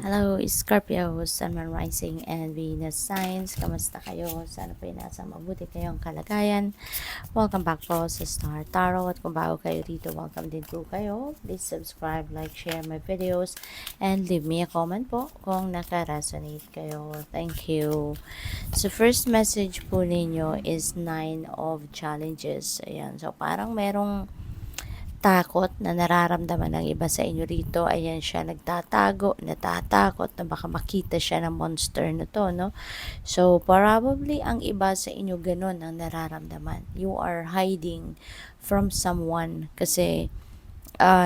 Hello, Scorpio, Sun, Moon, Rising, and Venus signs. Kamusta kayo? Sana po nasa mabuti kayong kalagayan. Welcome back po sa Star Tarot. At kung bago kayo dito, welcome din po kayo. Please subscribe, like, share my videos, and leave me a comment po kung naka-resonate kayo. Thank you. So, first message po ninyo is 9 of Challenges. Ayan. So, parang merong takot na nararamdaman ng iba sa inyo rito. Ayan siya, nagtatago, natatakot na baka makita siya ng monster na to, no? So, probably ang iba sa inyo ganun ang nararamdaman. You are hiding from someone kasi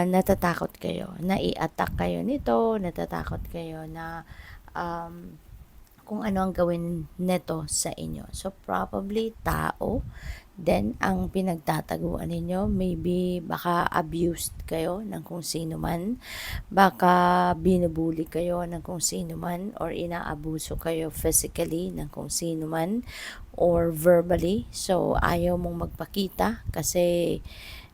natatakot kayo na i-attack kayo nito, natatakot kayo na kung ano ang gawin neto sa inyo. So, probably tao. Then, ang pinagtataguan ninyo, maybe baka abused kayo ng kung sino man, baka binubuli kayo ng kung sino man, or inaabuso kayo physically ng kung sino man, or verbally. So, ayaw mong magpakita kasi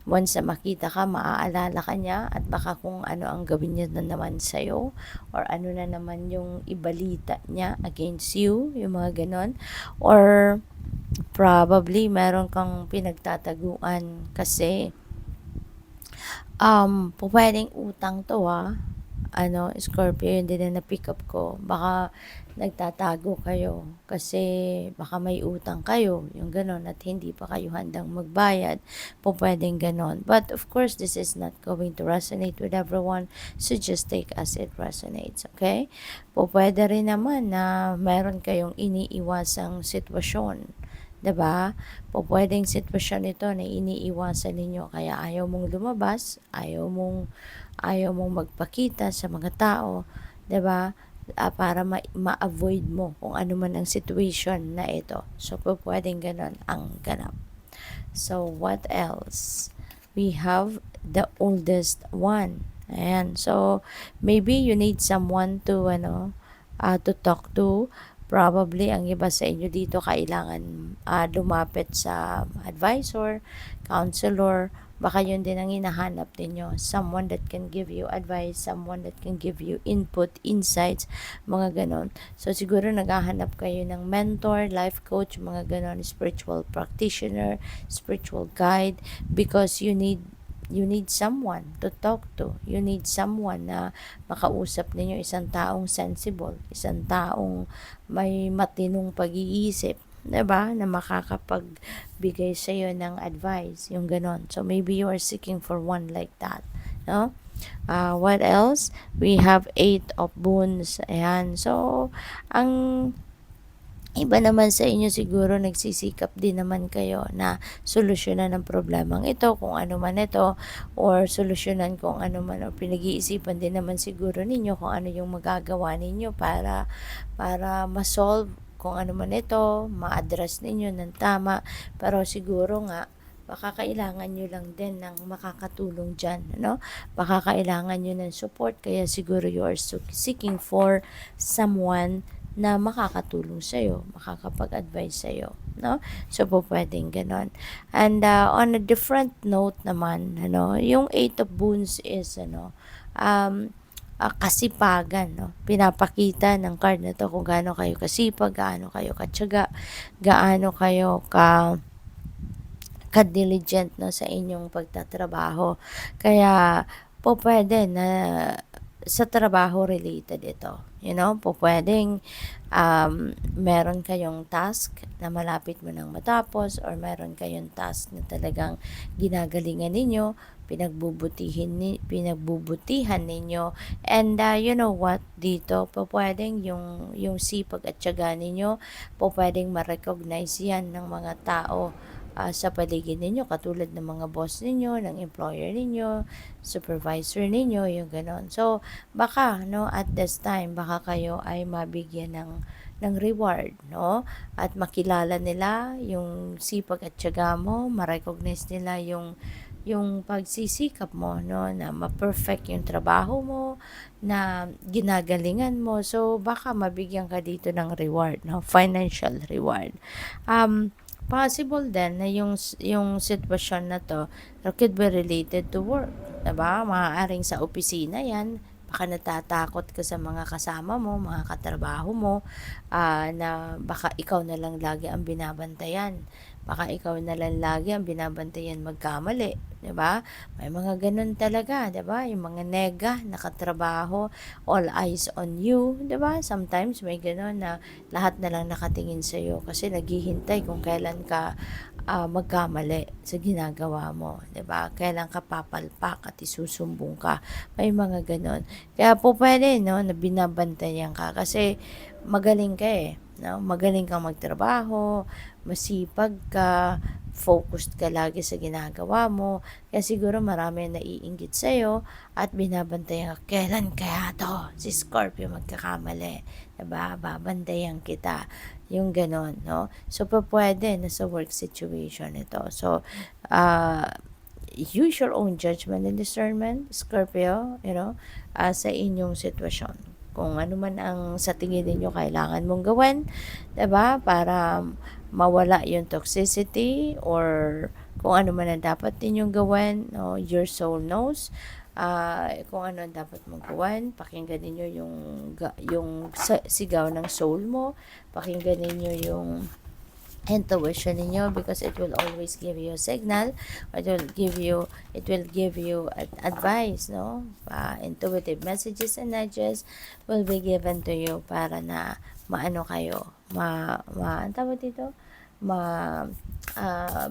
once na makita ka, maaalala ka niya at baka kung ano ang gawin niya na naman sa'yo or ano na naman yung ibalita niya against you, yung mga ganon. Or probably meron kang pinagtataguan kasi pwedeng utang to Scorpio, yun din na na-pick up ko. Baka nagtatago kayo kasi baka may utang kayo, yung ganon, at hindi pa kayo handang magbayad. Pwedeng ganon. But of course, this is not going to resonate with everyone. So just take as it resonates, okay? Pwede rin naman na meron kayong iniiwasang sitwasyon. 'Di ba? Pwedeng sitwasyon ito na iniiwasan ninyo kaya ayaw mong lumabas, ayaw mong magpakita sa mga tao, 'di ba? Para ma-avoid mo kung ano man ang situation na ito. So, pwedeng ganon ang ganap. So, what else? We have the oldest one. Ayan. So, maybe you need someone to talk to. Probably, ang iba sa inyo dito kailangan lumapit sa advisor, counselor. Baka yun din ang hinahanap ninyo. Someone that can give you advice, someone that can give you input, insights, mga ganon. So, siguro naghahanap kayo ng mentor, life coach, mga ganon, spiritual practitioner, spiritual guide, because you need someone to talk to. You need someone na makausap ninyo, isang taong sensible, isang taong may matinong pag-iisip, 'di ba? Na makakapagbigay sa iyo ng advice, yung ganon. So maybe you are seeking for one like that, no? What else? We have 8 of Wands. Ayan. So, ang iba naman sa inyo siguro nagsisikap din naman kayo na solusyonan ng problemang ito, kung ano man ito, or solusyonan kung ano man, o pinag-iisipan din naman siguro ninyo kung ano yung magagawa ninyo para ma-solve kung ano man ito, ma-address ninyo ng tama. Pero siguro nga, baka kailangan nyo lang din ng makakatulong dyan, Baka kailangan nyo ng support, kaya siguro you are seeking for someone na makakatulong sa'yo, makakapag-advise sa'yo, no? So, pwedeng ganon. And on a different note naman, yung 8 of Wands is, kasipagan, no? Pinapakita ng card na to kung gaano kayo kasipag, gaano kayo katyaga, gaano kayo ka-diligent, no, sa inyong pagtatrabaho. Kaya, pwede na sa trabaho related ito. Pwedeng meron kayong task na malapit mo nang matapos, or meron kayong task na talagang ginagalingan ninyo, pinagbubutihan ninyo, and you know what, dito pwedeng yung sipag at tiyaga ninyo, pwedeng ma-recognize yan ng mga tao sa paligid ninyo, katulad ng mga boss ninyo, ng employer ninyo, supervisor ninyo, yung ganon. So, baka, at this time, baka kayo ay mabigyan ng reward, At makilala nila yung sipag at tiyaga mo, ma-recognize nila yung pagsisikap mo, na ma-perfect yung trabaho mo, na ginagalingan mo. So, baka mabigyan ka dito ng reward, financial reward. Possible din na yung sitwasyon na to could be related to work, diba? Maaaring sa opisina yan, baka natatakot ka sa mga kasama mo, mga katrabaho mo, na baka ikaw na lang lagi ang binabantayan. Baka ikaw na lang lagi ang binabantayan magkamali, 'di ba? May mga gano'n talaga, 'di ba? Yung mga nega na katrabaho, all eyes on you, 'di ba? Sometimes may gano'n na lahat na lang nakatingin sa iyo kasi naghihintay kung kailan ka magkamali sa ginagawa mo, 'di ba? Kailan ka papalpak at isusumbong ka. May mga gano'n. Kaya po puwede 'no, na binabantayan ka kasi magaling ka, eh, 'no? Magaling kang magtrabaho, masipag ka, focused ka lagi sa ginagawa mo, kaya siguro marami ang naiinggit sa'yo at binabantayan ka, "Kailan kaya 'to, si Scorpio magkakamali?" 'Di ba? Babantayan kita, yung gano'n 'no. So pupuwede na sa work situation ito. So, ah, use your own judgment and discernment, Scorpio, sa inyong sitwasyon. Kung ano man ang sa tingin ninyo kailangan mong gawin, 'di ba, para mawala yung toxicity or kung ano man ang dapat ninyong gawin, no, your soul knows. Kung ano ang dapat mong gawin, pakinggan ninyo yung sigaw ng soul mo, pakinggan ninyo yung intuition ninyo because it will always give you a signal, it will give you advice, no, intuitive messages and nudges will be given to you para na maano kayo, ang tawag dito,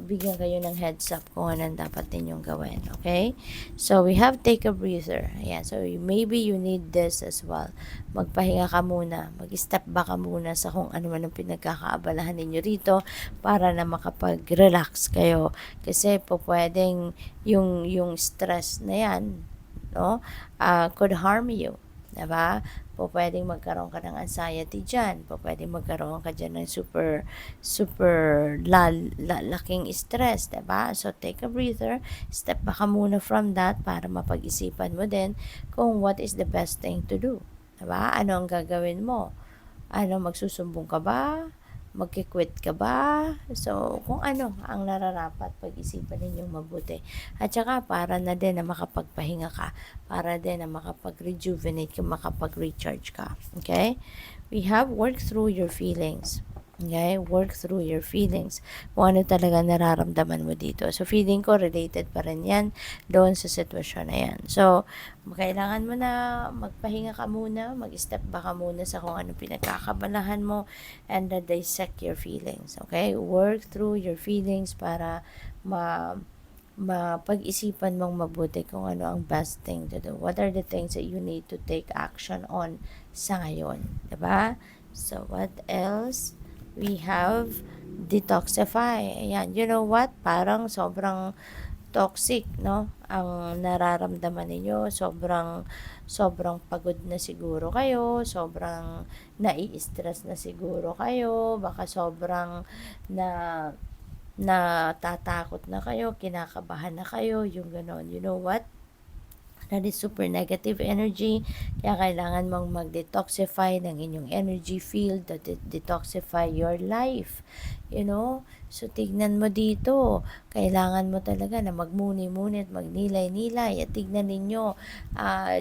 bigyan kayo ng heads up kung anong dapat ninyong gawin, okay? So, we have take a breather. Ayan, so maybe you need this as well. Magpahinga ka muna, mag-step back ka muna sa kung ano man ang pinagkakaabalahan ninyo rito para na makapag-relax kayo. Kasi po pwedeng yung stress na yan, no, could harm you. Diba? Po pwedeng magkaroon ka ng anxiety dyan. Po pwedeng magkaroon ka dyan ng super laking stress. Diba? So, take a breather. Step back ka muna from that para mapag-isipan mo din kung what is the best thing to do. Diba? Ano ang gagawin mo? Magsusumbong ka ba? Magki-quit ka ba? So, kung ano ang nararapat pag-isipan ninyong mabuti. At saka para na din na makapagpahinga ka, para din na makapag-rejuvenate ka, makapag-recharge ka. Okay? We have worked through your feelings. Okay? Work through your feelings. Kung ano talaga nararamdaman mo dito. So, feeling ko related pa rin yan doon sa sitwasyon na yan. So, kailangan mo na magpahinga ka muna, mag-step back ka muna sa kung ano pinagkakabalahan mo and dissect your feelings. Okay? Work through your feelings para mapag-isipan mong mabuti kung ano ang best thing to do. What are the things that you need to take action on sa ngayon? Diba? So, what else? We have detoxify. Ayan, you know what? Parang sobrang toxic, no? Ang nararamdaman ninyo, sobrang pagod na siguro kayo, sobrang nai-stress na siguro kayo, baka sobrang natatakot na kayo, kinakabahan na kayo, yung ganon. You know what? That is super negative energy. Kaya kailangan mong mag-detoxify ng inyong energy field, detoxify your life. So tignan mo dito. Kailangan mo talaga na magmuni-muni at magnilay-nilay. At tignan ninyo,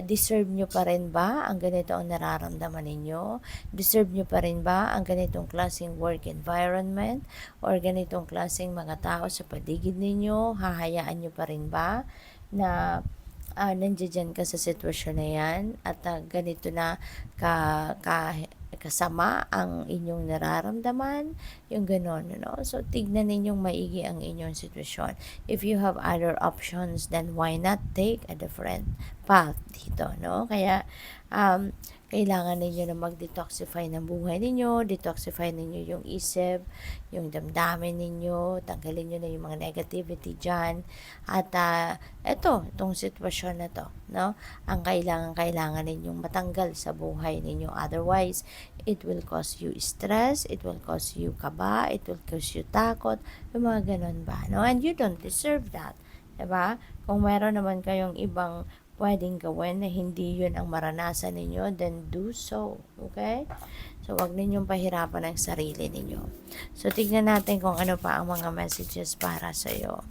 deserve nyo pa rin ba ang ganito ang nararamdaman ninyo? Deserve nyo pa rin ba ang ganitong klaseng work environment? Or ganitong klaseng mga tao sa paligid ninyo? Hahayaan nyo pa rin ba na nandiyan ka sa sitwasyon na yan at ganito na kasama ang inyong nararamdaman, yung ganon, So, tignan ninyong maigi ang inyong sitwasyon. If you have other options, then why not take a different path dito, no? Kaya, kailangan ninyo na mag-detoxify ng buhay ninyo, detoxify ninyo yung isip, yung damdamin ninyo, tanggalin nyo na yung mga negativity dyan. At itong sitwasyon na to, no? Ang kailangan ninyong matanggal sa buhay ninyo. Otherwise, it will cause you stress, it will cause you kaba, it will cause you takot, yung mga ganun ba, no? And you don't deserve that, diba? Kung meron naman kayong ibang pwedeng gawin na hindi yun ang maranasan ninyo, then do so. Okay? So, wag ninyong pahirapan ang sarili ninyo. So, tignan natin kung ano pa ang mga messages para sa'yo.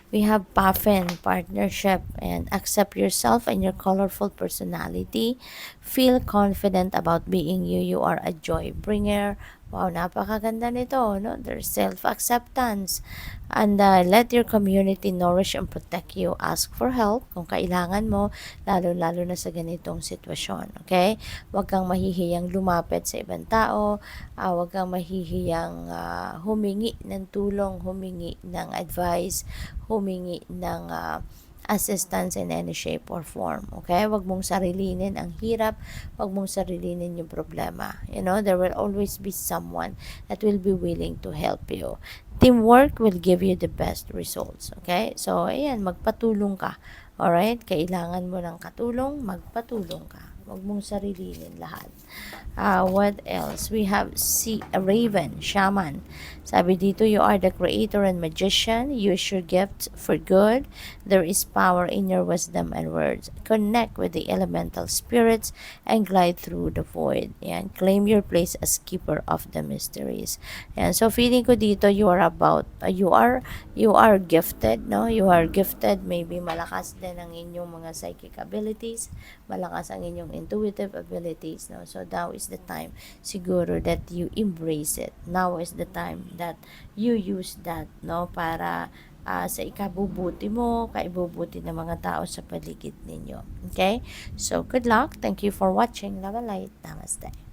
We have Puffin, partnership, and accept yourself and your colorful personality. Feel confident about being you. You are a joy bringer. Wow, napakaganda nito, no? There's self-acceptance. And let your community nourish and protect you. Ask for help kung kailangan mo, lalo-lalo na sa ganitong sitwasyon. Okay? Huwag kang mahihiyang lumapit sa ibang tao. Huwag kang mahihiyang humingi ng tulong, humingi ng advice, humingi ng assistance in any shape or form. Okay? Wag mong sarilinin ang hirap, wag mong sarilinin yung problema. You know, there will always be someone that will be willing to help you. Teamwork will give you the best results. Okay? So, ayan, magpatulong ka. Alright? Kailangan mo ng katulong, magpatulong ka. Wag mong sarilinin lahat. What else? We have Raven, Shaman. Sabi dito, you are the creator and magician. Use your gift for good. There is power in your wisdom and words. Connect with the elemental spirits and glide through the void. Yan. Claim your place as keeper of the mysteries. Yan. So, feeling ko dito, you are gifted, no? You are gifted. Maybe malakas din ang inyong mga psychic abilities. Malakas ang inyong intuitive abilities, no? So, now is the time siguro that you embrace it. Now is the time that you use that, no, para sa ikabubuti mo, kaibubuti ng mga tao sa paligid ninyo. Okay? So, good luck. Thank you for watching. Love and light. Namaste.